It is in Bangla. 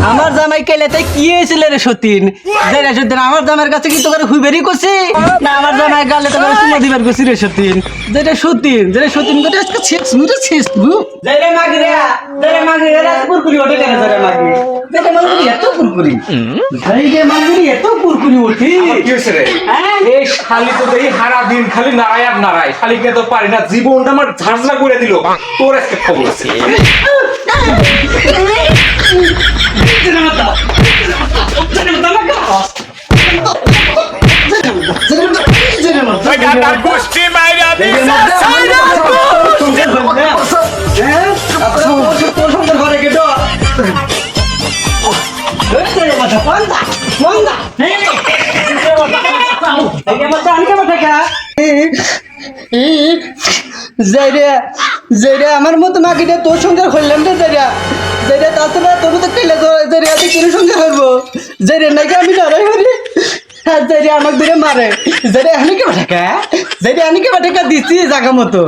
আমার জামাই কেলেতে কি হয়েছিল রে সতীন যাইরা সতীন আমার জামাইয়ের কাছে কি তোকে হুইবেরি করছি না আমার জামাই গালে তোকে চুমা দিবার করছি রে সতীন যেটা সতীন করে আজকে শেষ যাইরে মাগি রে পুরপুরি ওঠে কেন যাইরে মাগি যেটা মাগি এত পুরপুরি যাইরে মাগি এত পুরপুরি ওঠে কি হইছে রে এই শালি তো দেই সারা দিন খালি নাড়ায় আর নাড়ায় শালিকে তো পারি না জীবনটা আমার ঝাঁঝরা করে দিল তোর আজকে খবর আছে যাইরা আমার মতো মাগিটা তোর সঙ্গে হইলাম রে যাইরা তাছাড়া তোর তো কেলে যাইরা তুই কিরো সঙ্গে হইবো যাইরা নাকি আমি লড়াই করি যাইরা আমাকে ধরে মারে যাইরা আনিকে বাটাকা দিচ্ছি জায়গা মতো